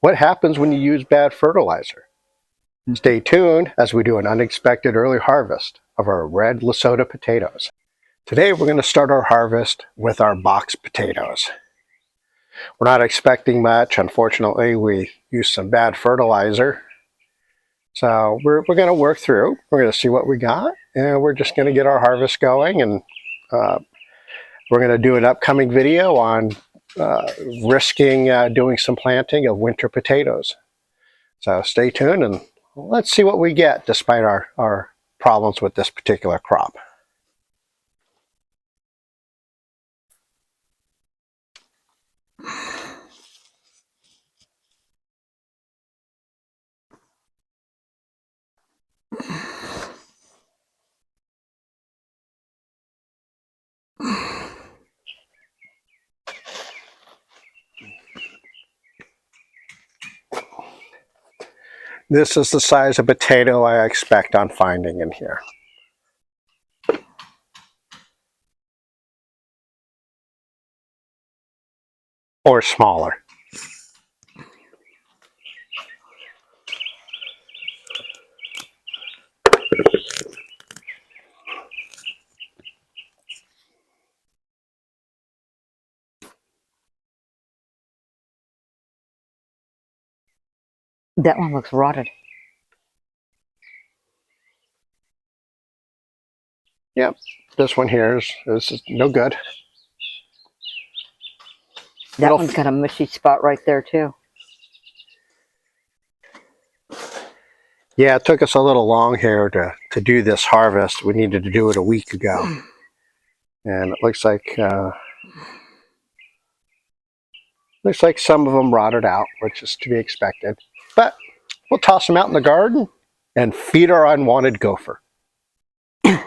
What happens when you use bad fertilizer? Stay tuned as we do an unexpected early harvest of our red Lesotho potatoes. Today we're going to start our harvest with our box potatoes. We're not expecting much. Unfortunately, we used some bad fertilizer. So we're going to work through. We're going to see what we got, and we're just going to get our harvest going. And we're going to do an upcoming video on risking doing some planting of winter potatoes. So stay tuned and let's see what we get despite our problems with this particular crop. This is the size of potato I expect on finding in here. Or smaller. That one looks rotted. Yep, this one here is no good. That one's got a mushy spot right there too. Yeah, it took us a little long here to do this harvest. We needed to do it a week ago. And it looks like some of them rotted out, which is to be expected. But we'll toss them out in the garden and feed our unwanted gopher. And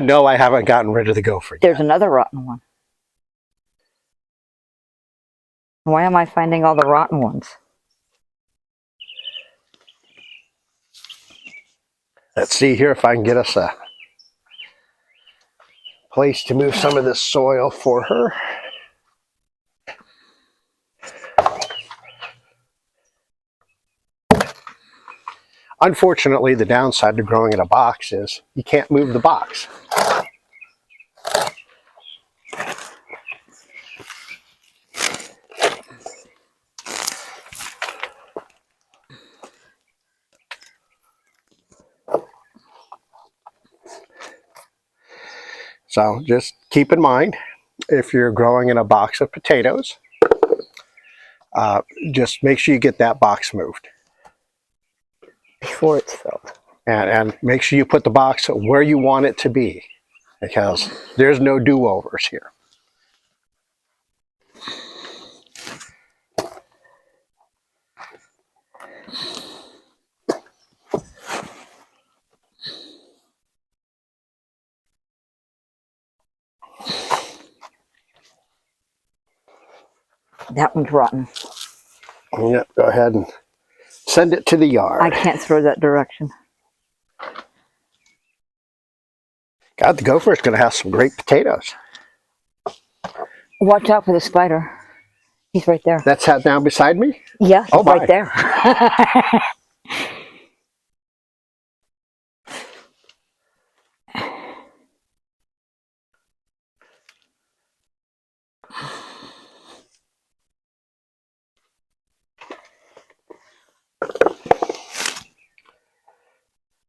no, I haven't gotten rid of the gopher yet. There's another rotten one. Why am I finding all the rotten ones? Let's see here if I can get us a place to move some of this soil for her. Unfortunately, the downside to growing in a box is you can't move the box. So just keep in mind, if you're growing in a box of potatoes, just make sure you get that box moved. Before it's filled. And make sure you put the box where you want it to be, because there's no do-overs here. That one's rotten. Yep, go ahead and send it to the yard. I can't throw that direction. God, the gopher is going to have some great potatoes. Watch out for the spider. He's right there. That's down beside me? Yeah, he's right there.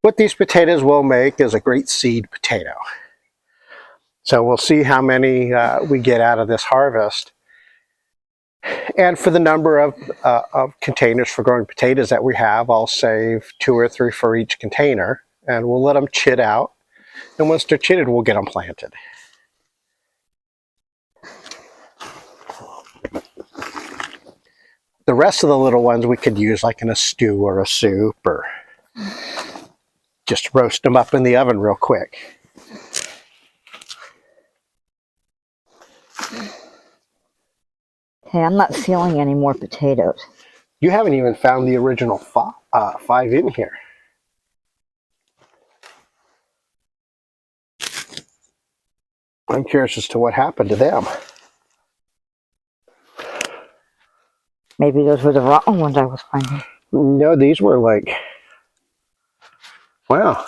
What these potatoes will make is a great seed potato. So we'll see how many we get out of this harvest. And for the number of containers for growing potatoes that we have, I'll save 2 or 3 for each container, and we'll let them chit out. And once they're chitted, we'll get them planted. The rest of the little ones we could use like in a stew or a soup, or just roast them up in the oven real quick. Hey, I'm not feeling any more potatoes. You haven't even found the original 5 in here. I'm curious as to what happened to them. Maybe those were the rotten ones I was finding. No, these were like, wow.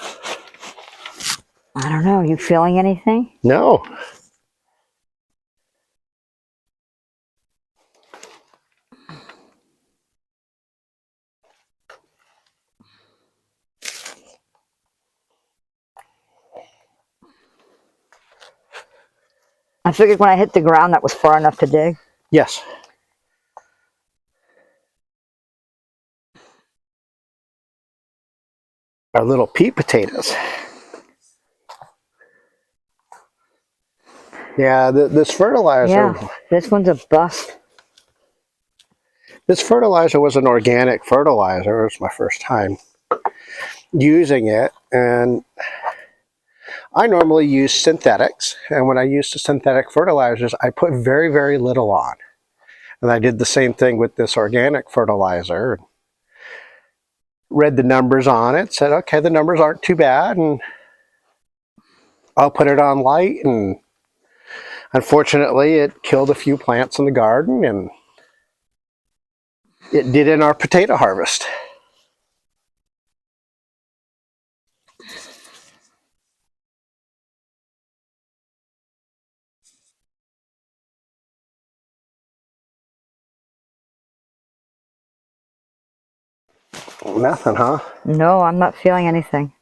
I don't know. You feeling anything? No. I figured when I hit the ground, that was far enough to dig. Yes. Our little pea potatoes. Yeah, this fertilizer. Yeah, this one's a bust. This fertilizer was an organic fertilizer. It was my first time using it, and I normally use synthetics, and when I use the synthetic fertilizers, I put very, very little on. And I did the same thing with this organic fertilizer. Read the numbers on it, said, okay, the numbers aren't too bad, and I'll put it on light. And unfortunately, it killed a few plants in the garden, and it did in our potato harvest. Nothing, huh? No, I'm not feeling anything.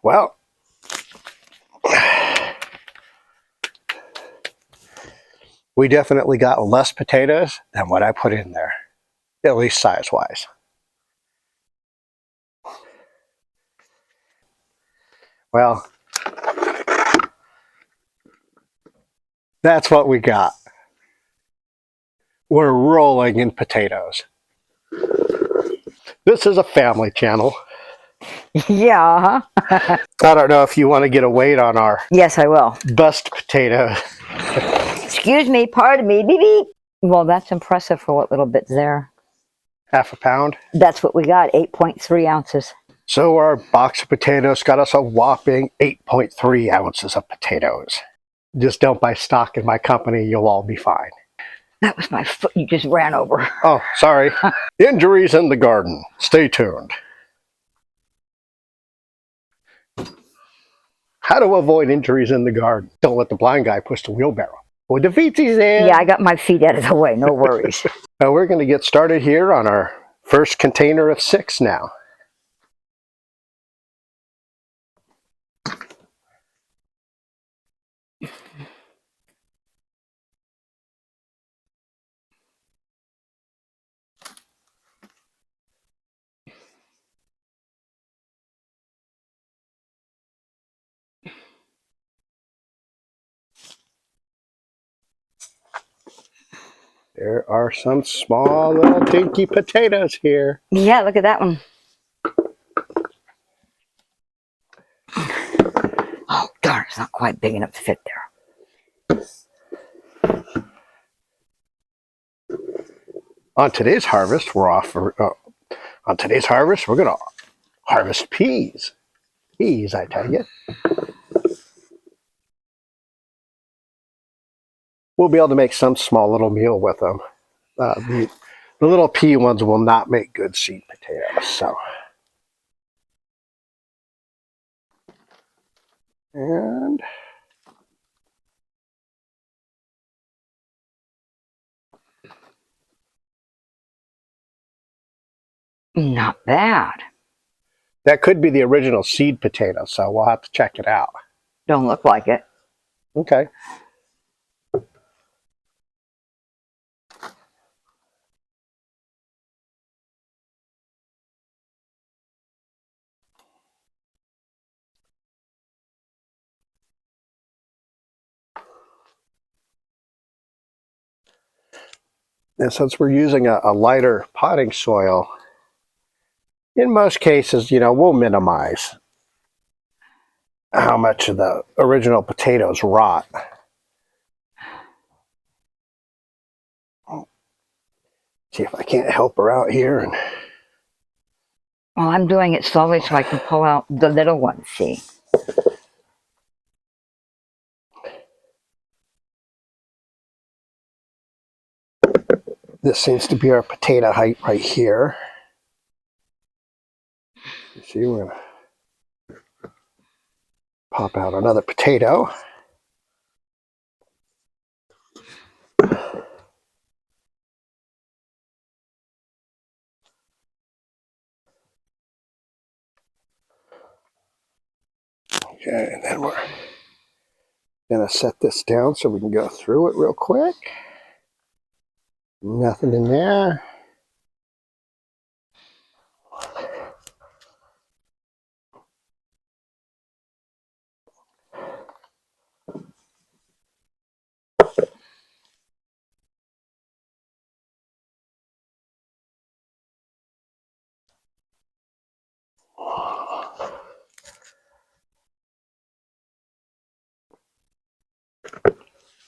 Well, we definitely got less potatoes than what I put in there, at least size-wise. Well, that's what we got. We're rolling in potatoes. This is a family channel. Yeah. I don't know if you want to get a weight on our Yes, I will. bust potato. Excuse me, pardon me. Beep, beep. Well, that's impressive for what little bit's there. Half a pound. That's what we got, 8.3 ounces. So our box of potatoes got us a whopping 8.3 ounces of potatoes. Just don't buy stock in my company, you'll all be fine. That was my foot you just ran over. Oh, sorry. Injuries in the garden. Stay tuned. How to avoid injuries in the garden. Don't let the blind guy push the wheelbarrow. With the feetsies in. Yeah, I got my feet out of the way, no worries. Now we're going to get started here on our first container of 6 now. There are some small little dinky potatoes here. Yeah, look at that one. Oh, darn, it's not quite big enough to fit there. On today's harvest, we're on today's harvest, we're going to harvest peas. Peas, I tell you. We'll be able to make some small little meal with them. The little pea ones will not make good seed potatoes. So, and Not bad. that could be the original seed potato, so we'll have to check it out. Don't look like it. Okay. And since we're using a lighter potting soil, in most cases, we'll minimize how much of the original potatoes rot. See if I can't help her out here and Well, I'm doing it slowly so I can pull out the little ones, see? This seems to be our potato height right here. You see, we're going to pop out another potato. Okay, and then we're going to set this down so we can go through it real quick. Nothing in there.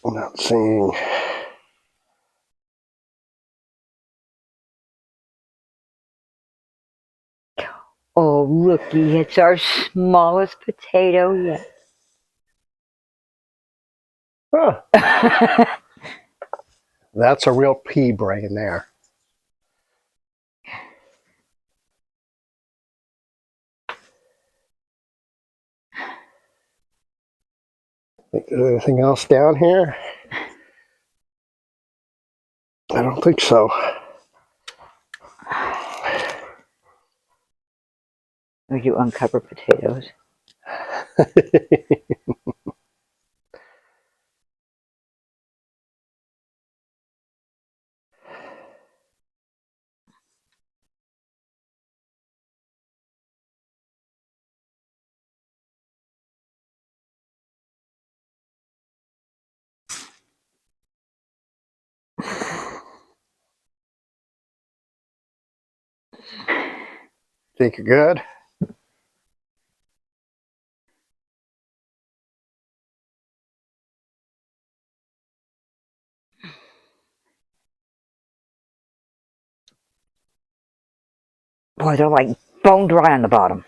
I'm not seeing. Oh, looky, it's our smallest potato yet. Huh, that's a real pea brain there. Think there's anything else down here? I don't think so. We do uncovered potatoes. Think you're good? Boy, they're like bone dry on the bottom.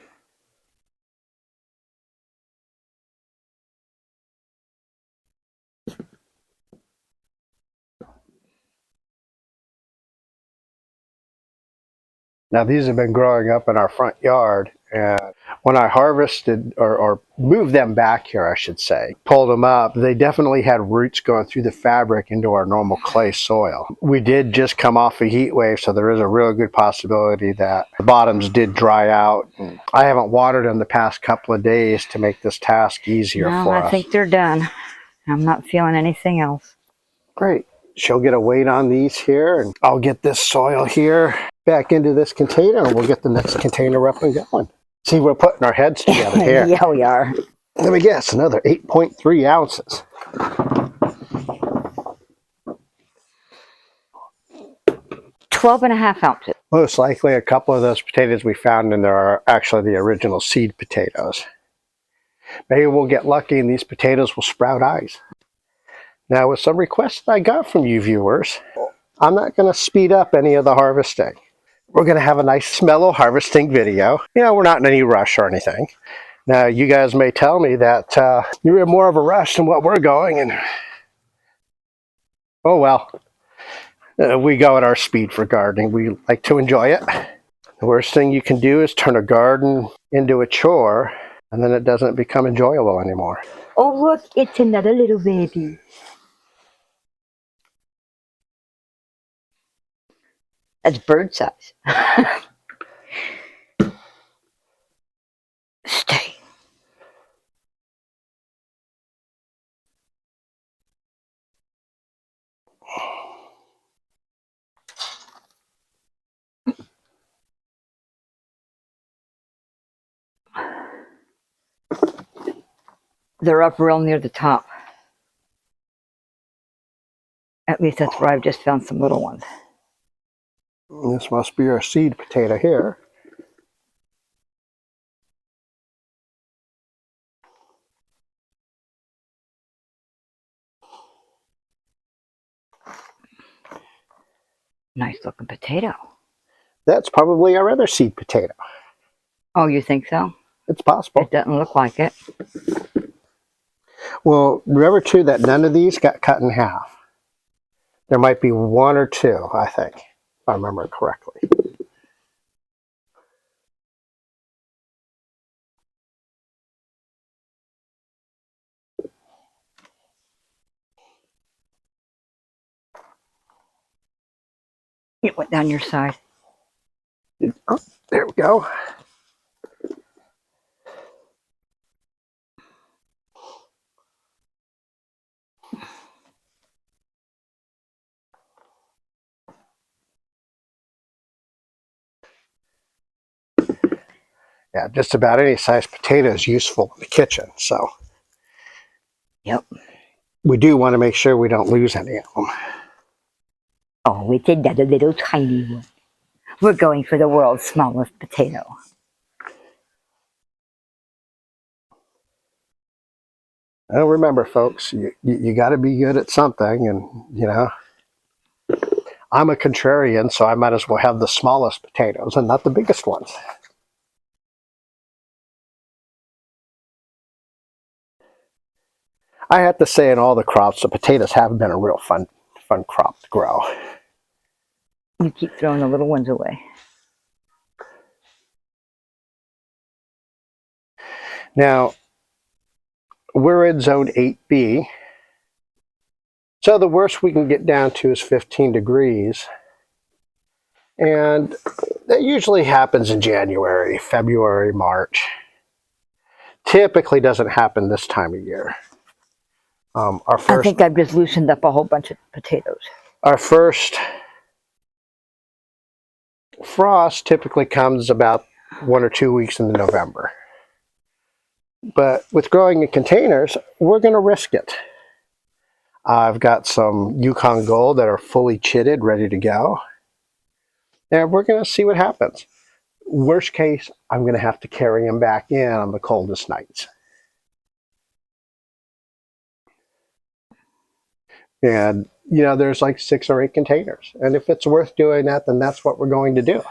Now these have been growing up in our front yard, and when I harvested or moved them back here, I should say, pulled them up, they definitely had roots going through the fabric into our normal clay soil. We did just come off a heat wave, so there is a real good possibility that the bottoms did dry out. I haven't watered them the past couple of days to make this task easier No, for I us. think they're done. I'm not feeling anything else. Great. She'll get a weight on these here, and I'll get this soil here back into this container, and we'll get the next container up and going. See, we're putting our heads together here. Yeah, we are. Let me guess, another 8.3 ounces. 12.5 ounces. Most likely a couple of those potatoes we found in there are actually the original seed potatoes. Maybe we'll get lucky and these potatoes will sprout eyes. Now, with some requests that I got from you viewers, I'm not going to speed up any of the harvesting. We're going to have a nice mellow harvesting video. We're not in any rush or anything. Now, you guys may tell me that you're in more of a rush than what we're going, and oh well. We go at our speed for gardening. We like to enjoy it. The worst thing you can do is turn a garden into a chore, and then it doesn't become enjoyable anymore. Oh, look, it's another little baby. That's bird size. Stay. They're up real near the top. At least that's where I've just found some little ones. This must be our seed potato here. Nice looking potato. That's probably our other seed potato. Oh, you think so? It's possible. It doesn't look like it. Well, remember too that none of these got cut in half. There might be one or two, I think, if I remember correctly. It went down your side. Oh, there we go. Yeah, just about any size potato is useful in the kitchen. So Yep. we do want to make sure we don't lose any of them. Oh, we did that, a little tiny one. We're going for the world's smallest potato. Well, remember, folks, you got to be good at something. And, you know, I'm a contrarian, so I might as well have the smallest potatoes and not the biggest ones. I have to say, in all the crops, the potatoes have been a real fun crop to grow. You keep throwing the little ones away. Now, we're in zone 8B. So the worst we can get down to is 15 degrees. And that usually happens in January, February, March. Typically doesn't happen this time of year. I think I've just loosened up a whole bunch of potatoes. Our first frost typically comes about 1 or 2 weeks into November. But with growing in containers, we're going to risk it. I've got some Yukon Gold that are fully chitted, ready to go. And we're going to see what happens. Worst case, I'm going to have to carry them back in on the coldest nights. And, you know, there's like 6 or 8 containers. And if it's worth doing that, then that's what we're going to do.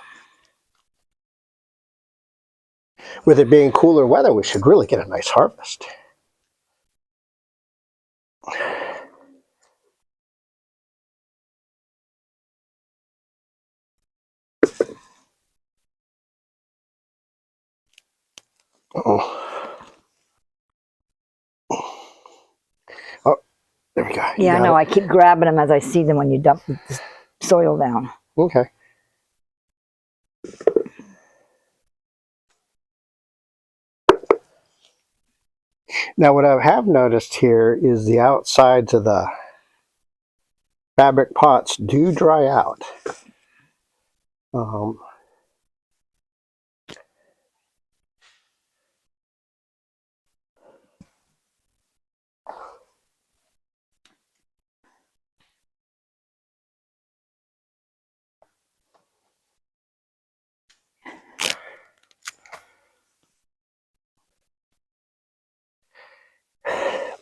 With it being cooler weather, we should really get a nice harvest. Oh, there we go. Yeah, I know. I keep grabbing them as I see them when you dump the soil down. Okay. Now, what I have noticed here is the outsides of the fabric pots do dry out.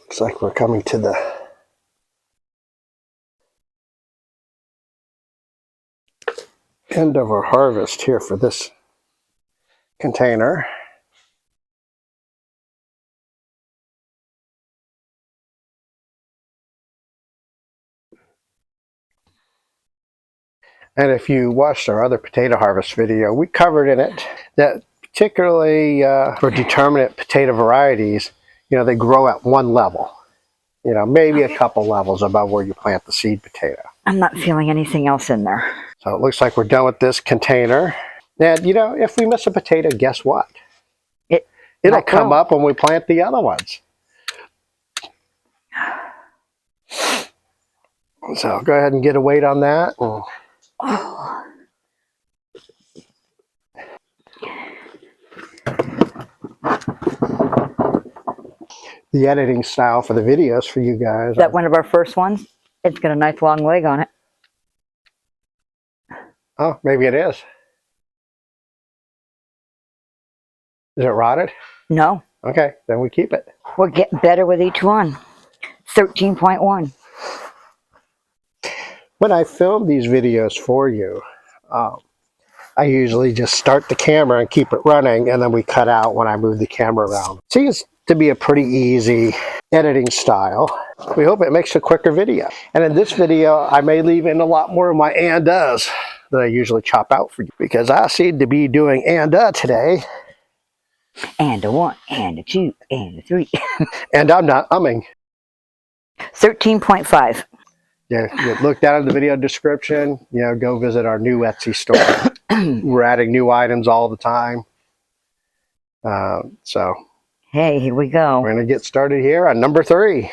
Looks like we're coming to the end of our harvest here for this container. And if you watched our other potato harvest video, we covered in it that particularly for determinate potato varieties, you know, they grow at one level. You know, maybe a couple levels above where you plant the seed potato. I'm not feeling anything else in there. So it looks like we're done with this container. And, you know, if we miss a potato, guess what? It'll come up when we plant the other ones. So go ahead and get a weight on that. Oh. The editing style for the videos for you guys. Is that one of our first ones? It's got a nice long leg on it. Oh, maybe it is. Is it rotted? No. Okay, then we keep it. We're getting better with each one. 13.1. When I filmed these videos for you, I I usually just start the camera and keep it running, and then we cut out when I move the camera around. Seems to be a pretty easy editing style. We hope it makes a quicker video. And in this video, I may leave in a lot more of my and does that I usually chop out for you, because I seem to be doing and today. And a 1, and a 2, and a 3. And I'm not umming. 13.5. Yeah, you look down in the video description, go visit our new Etsy store. We're adding new items all the time. So Hey, here we go. we're going to get started here on number 3.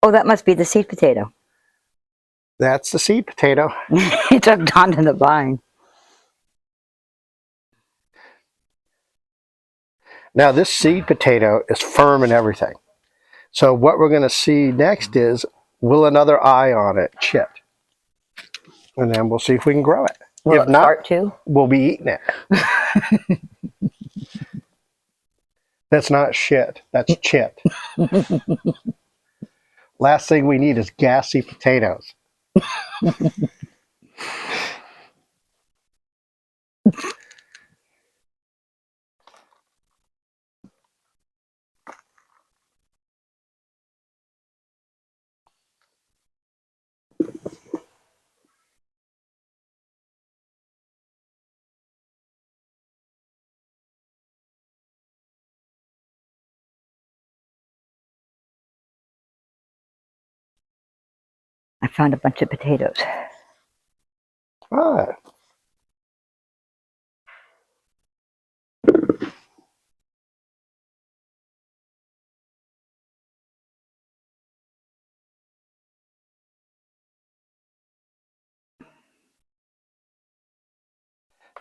Oh, that must be the seed potato. That's the seed potato. It's hooked onto the vine. Now this seed potato is firm and everything. So what we're going to see next is, will another eye on it chip? And then we'll see if we can grow it. Will If it not, fart too? we'll be eating it. That's not shit. That's chit. Last thing we need is gassy potatoes. I found a bunch of potatoes. Ah.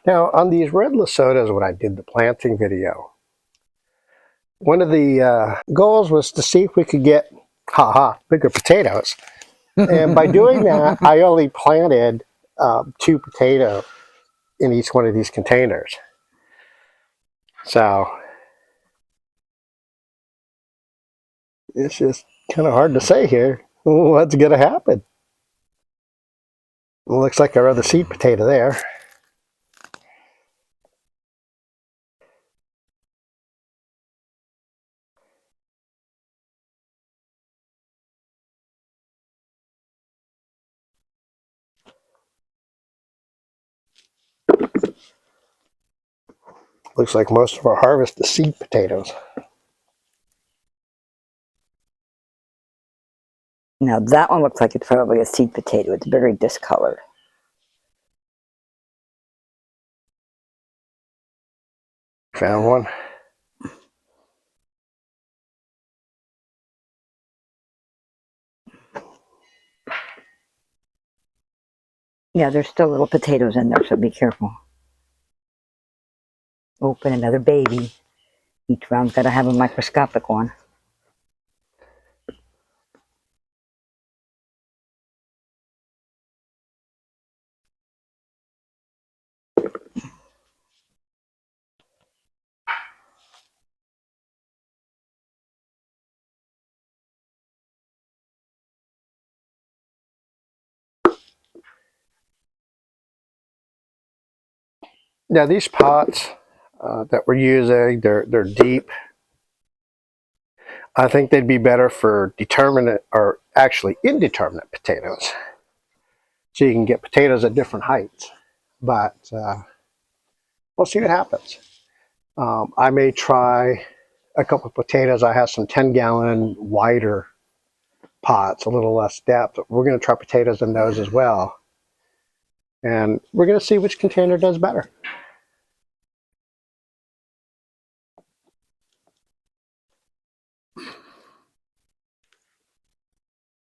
Now on these red Lesotas, when I did the planting video, one of the goals was to see if we could get, bigger potatoes. And by doing that, I only planted 2 potatoes in each one of these containers. So it's just kind of hard to say here what's going to happen. It looks like our other seed potato there. Looks like most of our harvest is seed potatoes. Now that one looks like it's probably a seed potato. It's very discolored. Found one. Yeah, there's still little potatoes in there, so be careful. Open another baby. Each round's got to have a microscopic one. Now these pots that we're using, they're deep. I think they'd be better for determinate, or actually indeterminate potatoes. So you can get potatoes at different heights. But we'll see what happens. I may try a couple of potatoes. I have some 10-gallon wider pots, a little less depth. We're going to try potatoes in those as well. And we're going to see which container does better.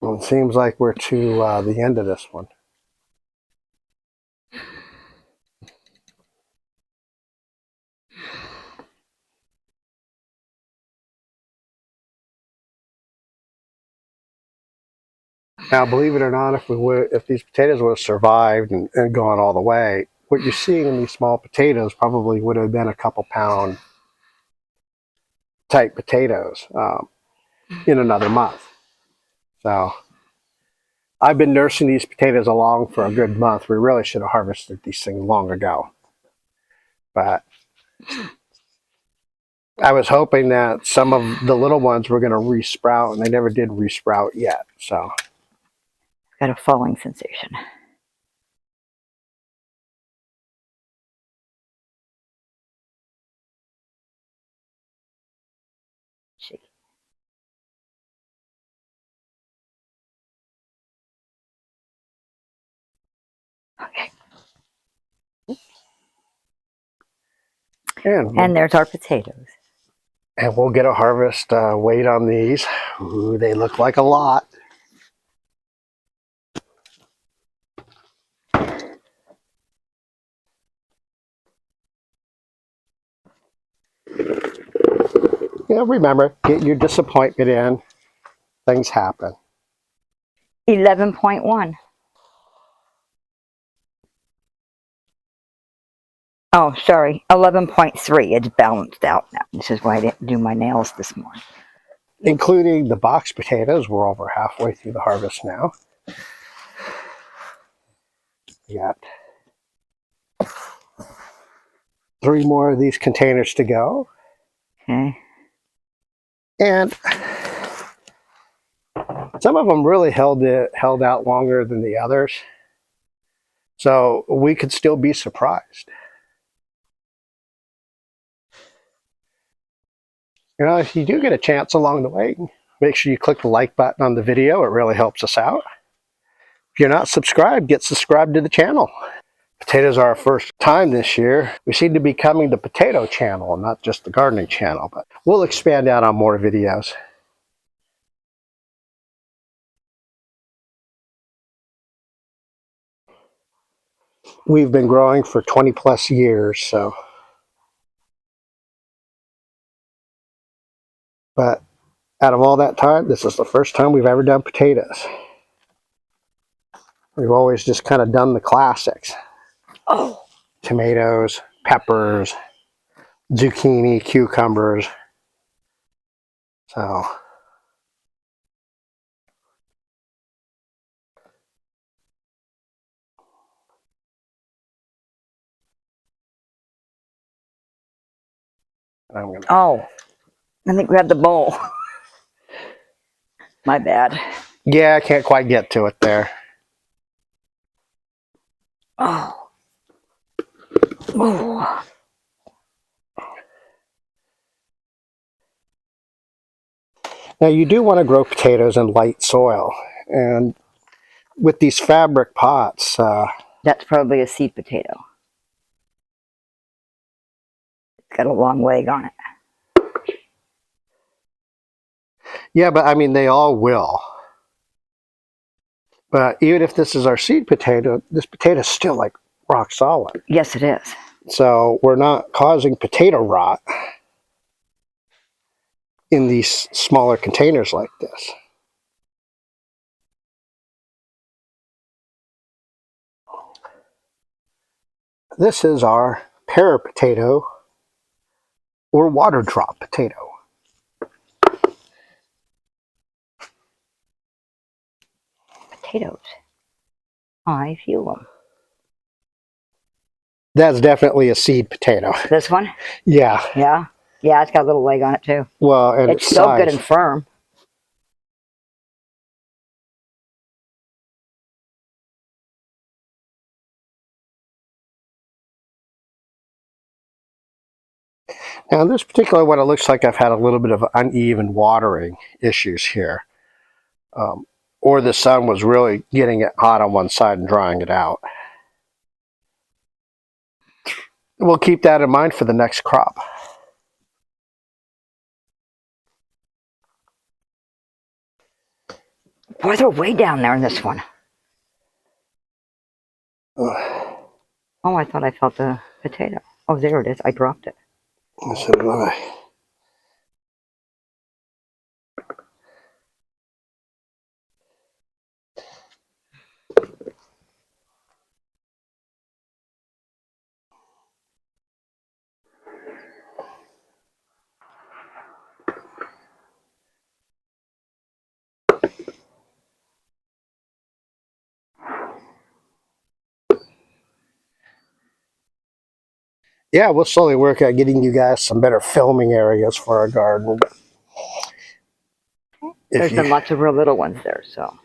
Well, it seems like we're to the end of this one. Now, believe it or not, if these potatoes would have survived and gone all the way, what you're seeing in these small potatoes probably would have been a couple pound type potatoes in another month. So I've been nursing these potatoes along for a good month. We really should have harvested these things long ago. But I was hoping that some of the little ones were going to resprout, and they never did resprout yet. So Got a falling sensation. See. Okay. And there's our potatoes. And we'll get a harvest weight on these. Ooh, they look like a lot. Yeah, remember, get your disappointment in. Things happen. 11.1. Oh, sorry, 11.3. It's balanced out now. This is why I didn't do my nails this morning. Including the box potatoes. We're over halfway through the harvest now. We got 3 more of these containers to go. Okay. And some of them really held out longer than the others. So we could still be surprised. You know, if you do get a chance along the way, make sure you click the like button on the video. It really helps us out. If you're not subscribed, get subscribed to the channel. Potatoes are our first time this year. We seem to be becoming the potato channel, not just the gardening channel, but we'll expand out on more videos. We've been growing for 20 plus years, so. But out of all that time, this is the first time we've ever done potatoes. We've always just kind of done the classics. Oh. Tomatoes, peppers, zucchini, cucumbers. So. I'm gonna... Oh, let me grab the bowl. My bad. Yeah, I can't quite get to it there. Oh. Oh. Now you do want to grow potatoes in light soil, and with these fabric pots, That's probably a seed potato. It's got a long leg on it. yeah, but I mean they all will. But even if this is our seed potato, this potato is still like rock solid. Yes, it is. So we're not causing potato rot in these smaller containers like this. This is our pear potato or water drop potato. Potatoes. I feel them. That's definitely a seed potato. This one? Yeah. Yeah. Yeah, it's got a little leg on it too. Well, and it's still size. Good and firm. Now, this particular one, it looks like I've had a little bit of uneven watering issues here. Or the sun was really getting it hot on one side and drying it out. We'll keep that in mind for the next crop. Boy, they're way down there in this one. Oh, I thought I felt the potato. Oh, there it is. I dropped it. So did I. yeah, we'll slowly work at getting you guys some better filming areas for our garden. But There's been lots of real little ones there, so.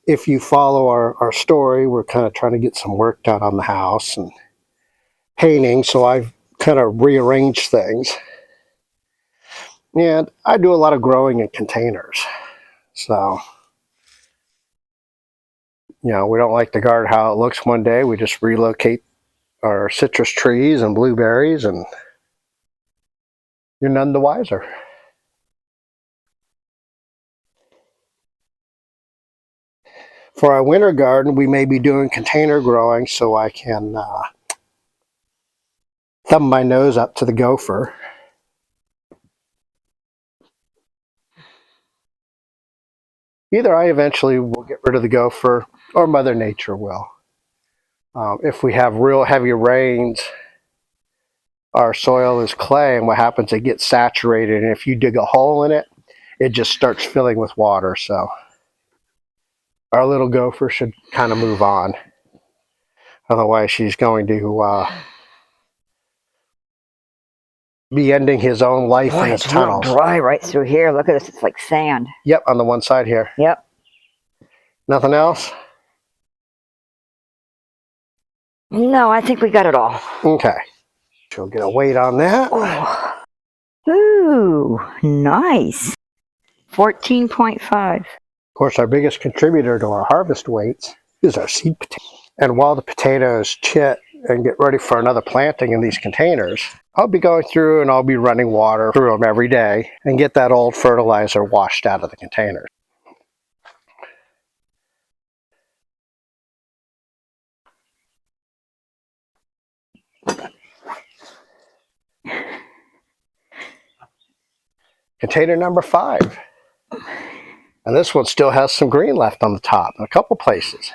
if you follow our story, we're kind of trying to get some work done on the house and painting, so I've kind of rearranged things. And I do a lot of growing in containers. So, you know, we don't like the garden how it looks one day. We just relocate our citrus trees and blueberries, and you're none the wiser. For our winter garden, we may be doing container growing so I can thumb my nose up to the gopher. Either I eventually will get rid of the gopher or Mother Nature will. If we have real heavy rains, our soil is clay, and what happens, it gets saturated, and if you dig a hole in it, it just starts filling with water. So our little gopher should kind of move on. Otherwise, she's going to be ending his own life in his It's real tunnels. dry right through here. Look at this. It's like sand. Yep, on the one side here. Yep. Nothing else? No, I think we got it all. Okay. She'll get a weight on that. Oh. Ooh, nice. 14.5. Of course, our biggest contributor to our harvest weights is our seed potato. And while the potatoes chit and get ready for another planting in these containers, I'll be going through and I'll be running water through them every day and get that old fertilizer washed out of the containers. Container number 5. And this one still has some green left on the top in a couple places.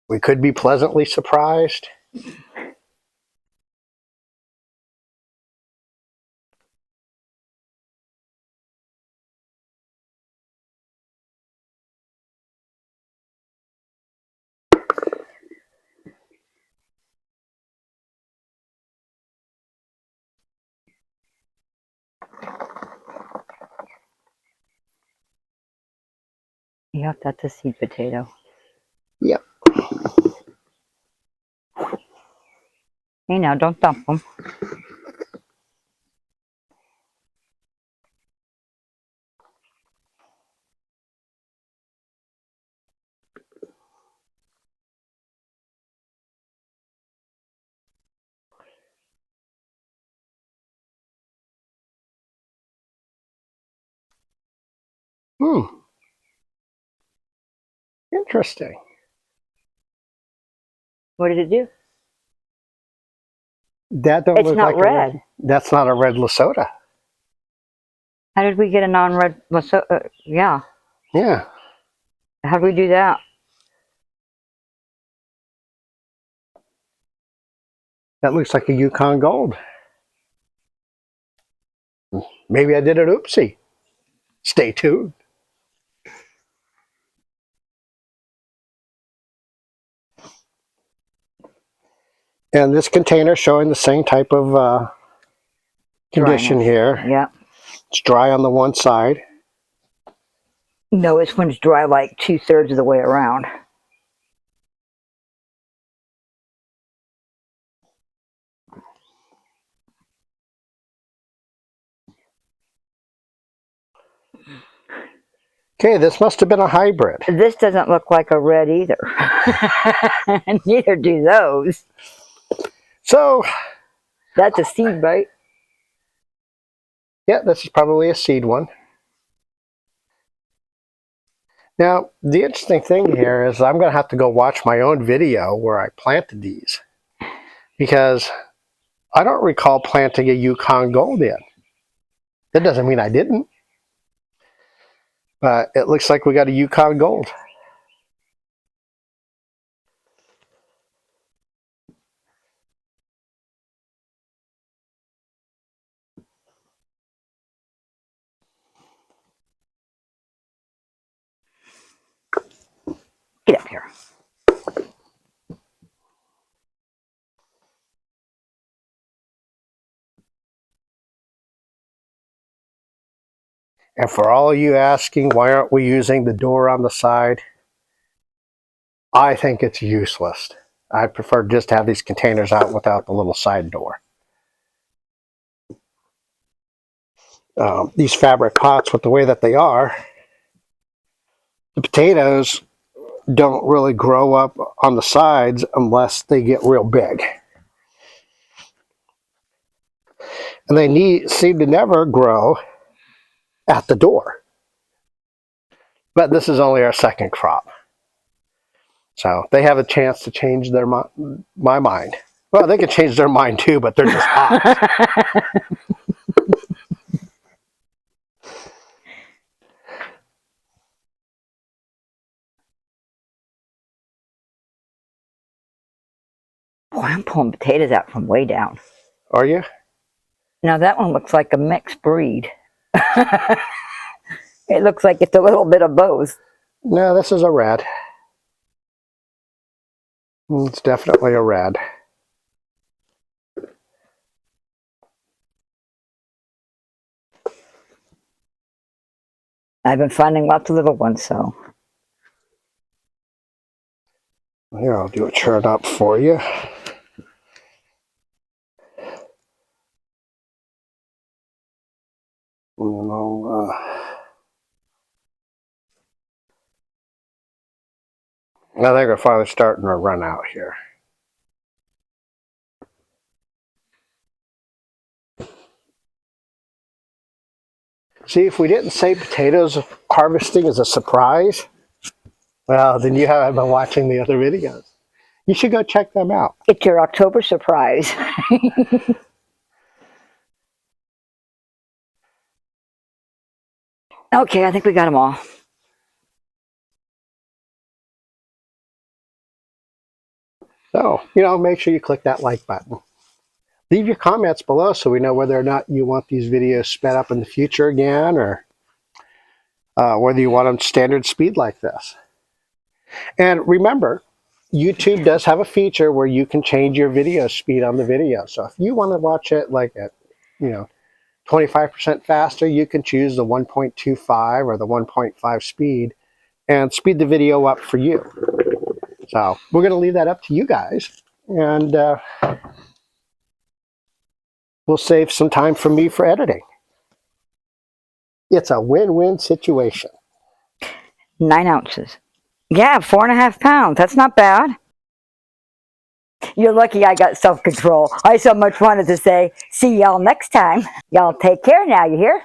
We could be pleasantly surprised. Yep, that's a seed potato. Yep. Hey, now, don't dump them. Interesting. What did it do? That don't It's look not like red. That's not a red Lesota. How did we get a non-red? Yeah. Yeah. How did we do that? That looks like a Yukon Gold. Maybe I did an oopsie. Stay tuned. And this container showing the same type of condition Dryness. here. Yep. It's dry on the one side. No, this one's dry like 2/3 of the way around. Okay, this must have been a hybrid. This doesn't look like a red either. Neither do those. So, That's a seed, right? yeah, this is probably a seed one. Now, the interesting thing here is I'm going to have to go watch my own video where I planted these, because I don't recall planting a Yukon Gold in. That doesn't mean I didn't. But it looks like we got a Yukon Gold. Get up here. And for all of you asking, why aren't we using the door on the side? I think it's useless. I prefer just to have these containers out without the little side door. These fabric pots, with the way that they are, the potatoes don't really grow up on the sides unless they get real big. And they seem to never grow at the door. But this is only our second crop. So they have a chance to change my mind. Well, they can change their mind too, but they're just hot. Boy, I'm pulling potatoes out from way down. Are you? Now that one looks like a mixed breed. It looks like it's a little bit of both. No, this is a red. It's definitely a red. I've been finding lots of little ones, so. Here, I'll do a churn up for you. I think we're finally starting to run out here. See, if we didn't say potatoes harvesting is a surprise, well, then you haven't been watching the other videos. You should go check them out. It's your October surprise. Okay, I think we got them all. So, make sure you click that like button. Leave your comments below so we know whether or not you want these videos sped up in the future again, or whether you want them standard speed like this. And remember, YouTube does have a feature where you can change your video speed on the video. So if you want to watch it like at, 25% faster, you can choose the 1.25 or the 1.5 speed and speed the video up for you. So we're going to leave that up to you guys, and we'll save some time for me for editing. It's a win-win situation. 9 ounces. Yeah, 4.5 pounds. That's not bad. You're lucky I got self-control. I so much wanted to say, see y'all next time. Y'all take care now, you hear?